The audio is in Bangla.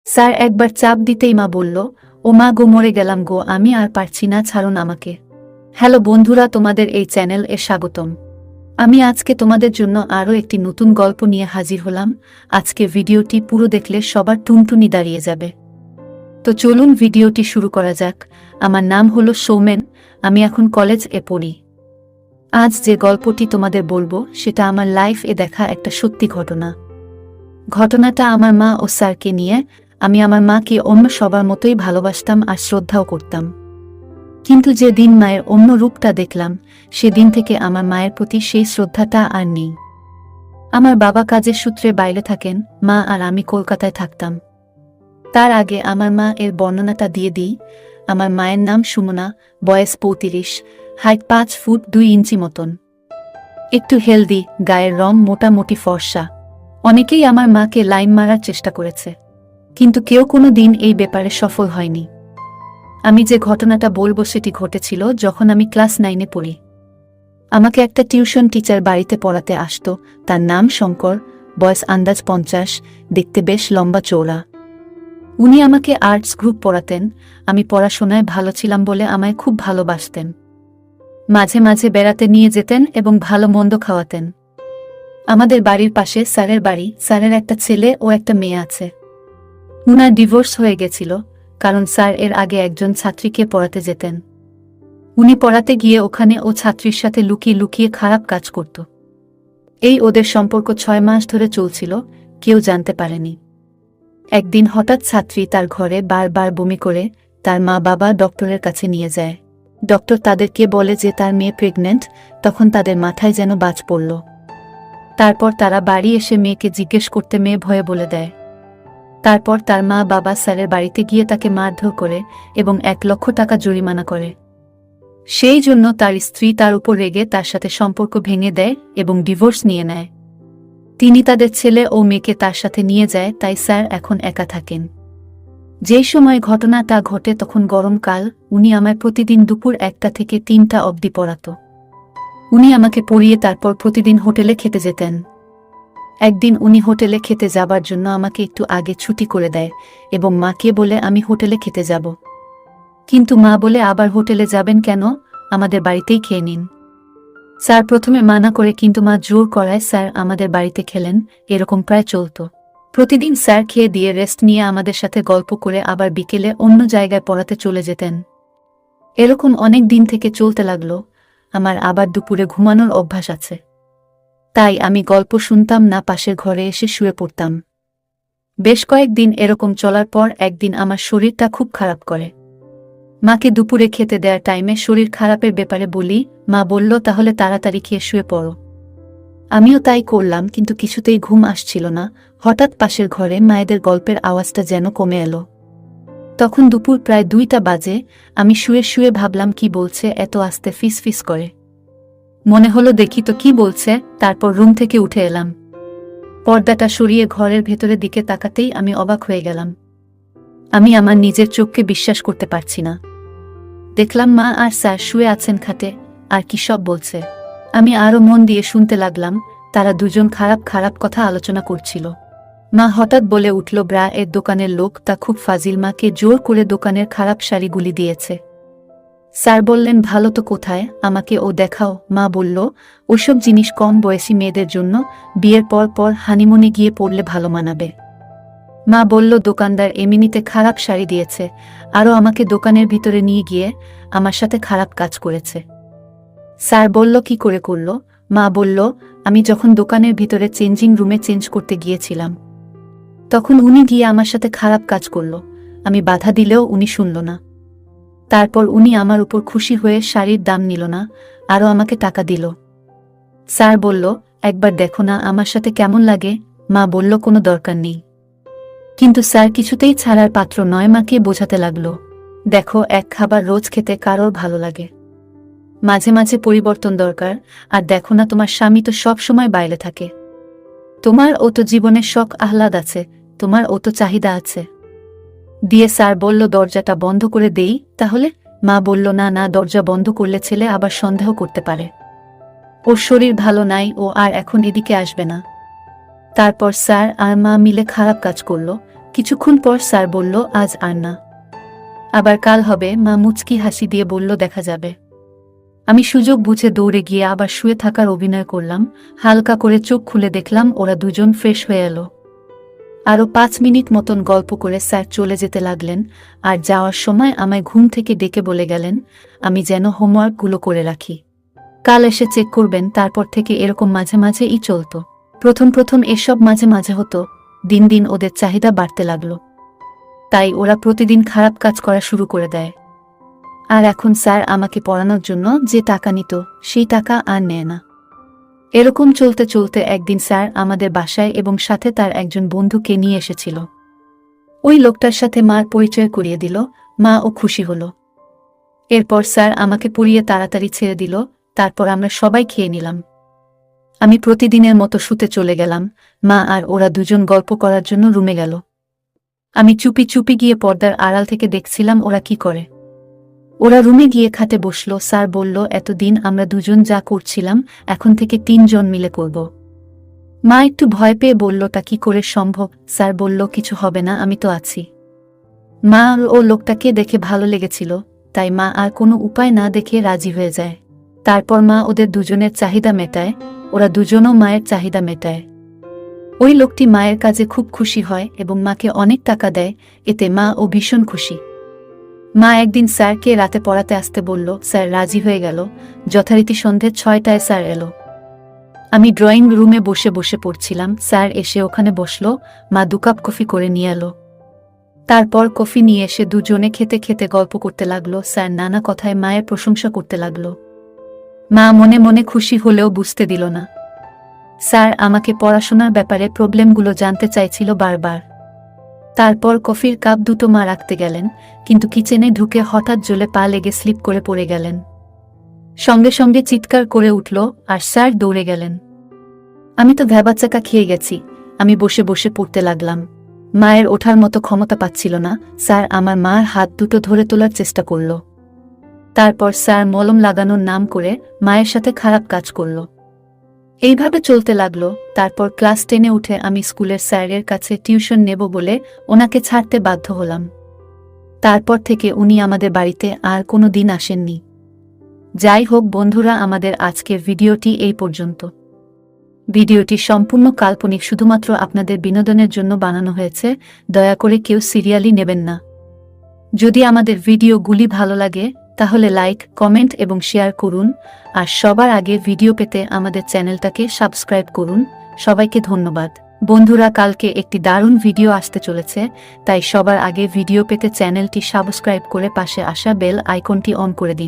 স্যার একবার চাপ দিতেই মা বলল, ও মা গো, মরে গেলাম গো, আমি আর পারছি না, ছাড়ুন আমাকে। হ্যালো বন্ধুরা, তোমাদের এই চ্যানেল এ স্বাগতম। আমি আজকে তোমাদের জন্য আরও একটি নতুন গল্প নিয়ে হাজির হলাম। আজকে ভিডিওটি পুরো দেখলে সবার টুনটুনি দাঁড়িয়ে যাবে। তো চলুন ভিডিওটি শুরু করা যাক। আমার নাম হলো সৌমেন, আমি এখন কলেজ এ পড়ি। আজ যে গল্পটি তোমাদের বলবো সেটা আমার লাইফ এ দেখা একটা সত্যি ঘটনা। ঘটনাটা আমার মা ও স্যারকে নিয়ে। আমি আমার মাকে অন্য সবার মতোই ভালোবাসতাম আর শ্রদ্ধাও করতাম, কিন্তু যে দিন মায়ের অন্য রূপটা দেখলাম সেদিন থেকে আমার মায়ের প্রতি সেই শ্রদ্ধাটা আর নেই। আমার বাবা কাজের সূত্রে বাইরে থাকেন, মা আর আমি কলকাতায় থাকতাম। তার আগে আমার মা এর বর্ণনাটা দিয়ে দিই। আমার মায়ের নাম সুমনা, বয়স 35, হাইট 5 ফুট 2 ইঞ্চি মতন, একটু হেলদি, গায়ের রং মোটামুটি ফর্সা। অনেকেই আমার মাকে লাইন মারার চেষ্টা করেছে, কিন্তু কেউ কোনো দিন এই ব্যাপারে সফল হয়নি। আমি যে ঘটনাটা বলবো সেটি ঘটেছিল যখন আমি ক্লাস 9-এ পড়ি। আমাকে একটা টিউশন টিচার বাড়িতে পড়াতে আসতো। তার নাম শঙ্কর, বয়স আন্দাজ 50, দেখতে বেশ লম্বা চওড়া। উনি আমাকে আর্টস গ্রুপ পড়াতেন। আমি পড়াশোনায় ভালো ছিলাম বলে আমায় খুব ভালোবাসতেন। মাঝে মাঝে বেড়াতে নিয়ে যেতেন এবং ভালো মন্দ খাওয়াতেন। আমাদের বাড়ির পাশে স্যারের বাড়ি। স্যারের একটা ছেলে ও একটা মেয়ে আছে। উনার ডিভোর্স হয়ে গেছিল, কারণ স্যার এর আগে একজন ছাত্রীকে পড়াতে যেতেন। উনি পড়াতে গিয়ে ওখানে ও ছাত্রীর সাথে লুকিয়ে লুকিয়ে খারাপ কাজ করত। এই ওদের সম্পর্ক 6 মাস ধরে চলছিল, কেউ জানতে পারেনি। একদিন হঠাৎ ছাত্রী তার ঘরে বারবার বমি করে তার মা বাবা ডক্টরের কাছে নিয়ে যায়। ডক্টর তাদেরকে বলে যে তার মেয়ে প্রেগন্যান্ট। তখন তাদের মাথায় যেন বাজ পড়ল। তারপর তারা বাড়ি এসে মেয়েকে জিজ্ঞেস করতে মেয়ে ভয়ে বলে দেয়। তারপর তার মা বাবা স্যারের বাড়িতে গিয়ে তাকে মারধর করে এবং 1 লক্ষ টাকা জরিমানা করে। সেই জন্য তার স্ত্রী তার উপর রেগে তার সাথে সম্পর্ক ভেঙে দেয় এবং ডিভোর্স নিয়ে নেয়। তিনি তাদের ছেলে ও মেয়েকে তার সাথে নিয়ে যায়, তাই স্যার এখন একা থাকেন। যেই সময় ঘটনাটা ঘটে তখন গরমকাল। উনি আমায় প্রতিদিন দুপুর 1টা থেকে 3টা অবধি পড়াতো। উনি আমাকে পড়িয়ে তারপর প্রতিদিন হোটেলে খেতে যেতেন। একদিন উনি হোটেলে খেতে যাবার জন্য আমাকে একটু আগে ছুটি করে দেয় এবং মাকে বলে আমি হোটেলে খেতে যাব। কিন্তু মা বলে, আবার হোটেলে যাবেন কেন, আমাদের বাড়িতেই খেয়ে নিন। স্যার প্রথমে মানা করে, কিন্তু মা জোর করায় স্যার আমাদের বাড়িতে খেলেন। এরকম প্রায় চলত। প্রতিদিন স্যার খেয়ে দিয়ে রেস্ট নিয়ে আমাদের সাথে গল্প করে আবার বিকেলে অন্য জায়গায় পড়াতে চলে যেতেন। এরকম অনেক দিন থেকে চলতে লাগলো। আমার আবার দুপুরে ঘুমানোর অভ্যাস আছে, তাই আমি গল্প শুনতাম না, পাশের ঘরে এসে শুয়ে পড়তাম। বেশ কয়েকদিন এরকম চলার পর একদিন আমার শরীরটা খুব খারাপ করে। মাকে দুপুরে খেতে দেওয়ার টাইমে শরীর খারাপের ব্যাপারে বলি। মা বলল, তাহলে তাড়াতাড়ি খেয়ে শুয়ে পড়ো। আমিও তাই করলাম, কিন্তু কিছুতেই ঘুম আসছিল না। হঠাৎ পাশের ঘরে মায়েদের গল্পের আওয়াজটা যেন কমে এলো। তখন দুপুর প্রায় 2টা বাজে। আমি শুয়ে শুয়ে ভাবলাম, কি বলছে এত আস্তে, ফিস ফিস করে। মনে হলো দেখি তো কি বলছে। তারপর রুম থেকে উঠে এলাম। পর্দাটা সরিয়ে ঘরের ভেতরের দিকে তাকাতেই আমি অবাক হয়ে গেলাম। আমি আমার নিজের চোখকে বিশ্বাস করতে পারছি না। দেখলাম মা আর স্যার শুয়ে আছেন খাটে, আর কি সব বলছে। আমি আরো মন দিয়ে শুনতে লাগলাম। তারা দুজন খারাপ খারাপ কথা আলোচনা করছিল। মা হঠাৎ বলে উঠল, ব্রা এর দোকানের লোক তা খুব ফাজিল, মাকে জোর করে দোকানের খারাপ শাড়িগুলি দিয়েছে। স্যার বললেন, ভালো তো কোথায়, আমাকে ও দেখাও। মা বলল, ওইসব জিনিস কম বয়সী মেয়েদের জন্য, বিয়ের পর পর হানিমুনে গিয়ে পড়লে ভালো মানাবে। মা বলল, দোকানদার এমনিতে খারাপ শাড়ি দিয়েছে, আরও আমাকে দোকানের ভিতরে নিয়ে গিয়ে আমার সাথে খারাপ কাজ করেছে। স্যার বলল, কি করে করল? মা বলল, আমি যখন দোকানের ভিতরে চেঞ্জিং রুমে চেঞ্জ করতে গিয়েছিলাম, তখন উনি গিয়ে আমার সাথে খারাপ কাজ করল। আমি বাধা দিলেও উনি শুনল না। তারপর উনি আমার উপর খুশি হয়ে শাড়ির দাম নিল না, আরও আমাকে টাকা দিল। স্যার বলল, একবার দেখো না আমার সাথে কেমন লাগে। মা বলল, কোনো দরকার নেই। কিন্তু স্যার কিছুতেই ছাড়ার পাত্র নয়। মাকে বোঝাতে লাগলো, দেখো, এক খাবার রোজ খেতে কারোর ভালো লাগে, মাঝে মাঝে পরিবর্তন দরকার। আর দেখো না, তোমার স্বামী তো সব সময় বাইরে থাকে। তোমার ও তো জীবনের শখ আহ্লাদ আছে, তোমার ও তো চাহিদা আছে। দিয়ে স্যার বলল, দরজাটা বন্ধ করে দেই তাহলে? মা বলল, না না, দরজা বন্ধ করলে ছেলে আবার সন্দেহ করতে পারে। ওর শরীর ভালো নাই, ও আর এখন এদিকে আসবে না। তারপর স্যার আর মা মিলে খারাপ কাজ করল, কিছুক্ষণ পর স্যার বলল, আজ আর না, আবার কাল হবে। মা মুচকি হাসি দিয়ে বলল, দেখা যাবে। আমি সুযোগ বুঝে দৌড়ে গিয়ে আবার শুয়ে থাকার অভিনয় করলাম। হালকা করে চোখ খুলে দেখলাম ওরা দুজন ফ্রেশ হয়ে এলো। আরও 5 মিনিট মতন গল্প করে স্যার চলে যেতে লাগলেন, আর যাওয়ার সময় আমায় ঘুম থেকে ডেকে বলে গেলেন আমি যেন হোমওয়ার্কগুলো করে রাখি, কাল এসে চেক করবেন। তারপর থেকে এরকম মাঝে মাঝেই চলতো। প্রথম প্রথম এসব মাঝে মাঝে হতো, দিন দিন ওদের চাহিদা বাড়তে লাগলো, তাই ওরা প্রতিদিন খারাপ কাজ করা শুরু করে দেয়। আর এখন স্যার আমাকে পড়ানোর জন্য যে টাকা নিত সেই টাকা আর নেয় না। এরকম চলতে চলতে একদিন স্যার আমাদের বাসায় এবং সাথে তার একজন বন্ধুকে নিয়ে এসেছিল। ওই লোকটার সাথে মার পরিচয় করিয়ে দিল। মা ও খুশি হলো। এরপর স্যার আমাকে পড়িয়ে তাড়াতাড়ি ছেড়ে দিল। তারপর আমরা সবাই খেয়ে নিলাম। আমি প্রতিদিনের মতো শুতে চলে গেলাম। মা আর ওরা দুজন গল্প করার জন্য রুমে গেল। আমি চুপি চুপি গিয়ে পর্দার আড়াল থেকে দেখছিলাম ওরা কি করে। ওরা রুমে গিয়ে খাটে বসল। স্যার বলল, এতদিন আমরা দুজন যা করছিলাম এখন থেকে 3 জন মিলে করব। মা একটু ভয় পেয়ে বলল, তা কি করে সম্ভব? স্যার বলল, কিছু হবে না, আমি তো আছি। মা ও লোকটাকে দেখে ভালো লেগেছিল, তাই মা আর কোনো উপায় না দেখে রাজি হয়ে যায়। তারপর মা ওদের দুজনের চাহিদা মেটায়, ওরা দুজনও মায়ের চাহিদা মেটায়। ওই লোকটি মায়ের কাজে খুব খুশি হয় এবং মাকে অনেক টাকা দেয়, এতে মা ও ভীষণ খুশি। মা একদিন স্যারকে রাতে পড়াতে আসতে বলল। স্যার রাজি হয়ে গেল। যথারীতি সন্ধে 6টায় স্যার এলো। আমি ড্রয়িং রুমে বসে বসে পড়ছিলাম। স্যার এসে ওখানে বসল। মা 2 কাপ কফি করে নিয়ে এলো। তারপর কফি নিয়ে এসে দুজনে খেতে খেতে গল্প করতে লাগলো। স্যার নানা কথায় মায়ের প্রশংসা করতে লাগলো। মা মনে মনে খুশি হলেও বুঝতে দিল না। স্যার আমাকে পড়াশোনার ব্যাপারে প্রবলেমগুলো জানতে চাইছিল বারবার। তারপর কফির কাপ দুটো মা রাখতে গেলেন, কিন্তু কিচেনে ঢুকে হঠাৎ জ্বলে পা লেগে স্লিপ করে পড়ে গেলেন। সঙ্গে সঙ্গে চিৎকার করে উঠল আর স্যার দৌড়ে গেলেন। আমি তো ভ্যাবাচ্চাকা খেয়ে গেছি। আমি বসে বসে পড়তে লাগলাম। মায়ের ওঠার মতো ক্ষমতা পাচ্ছিল না। স্যার আমার মার হাত দুটো ধরে তোলার চেষ্টা করল। তারপর স্যার মলম লাগানোর নাম করে মায়ের সাথে খারাপ কাজ করল। এইভাবে চলতে লাগলো। তারপর ক্লাস 10-এ উঠে আমি স্কুলের স্যারের কাছে টিউশন নেব বলে ওনাকে ছাড়তে বাধ্য হলাম। তারপর থেকে উনি আমাদের বাড়িতে আর কোনো দিন আসেননি। যাই হোক বন্ধুরা, আমাদের আজকের ভিডিওটি এই পর্যন্ত। ভিডিওটি সম্পূর্ণ কাল্পনিক, শুধুমাত্র আপনাদের বিনোদনের জন্য বানানো হয়েছে। দয়া করে কেউ সিরিয়ালি নেবেন না। যদি আমাদের ভিডিওগুলি ভালো লাগে তাহলে লাইক, কমেন্ট এবং শেয়ার করুন। আর সবার আগে ভিডিও পেতে আমাদের চ্যানেলটাকে সাবস্ক্রাইব করুন। সবাইকে ধন্যবাদ। বন্ধুরা, কালকে একটি দারুণ ভিডিও আসতে চলেছে, তাই সবার আগে ভিডিও পেতে চ্যানেলটি সাবস্ক্রাইব করে পাশে আসা বেল আইকনটি অন করে দিন।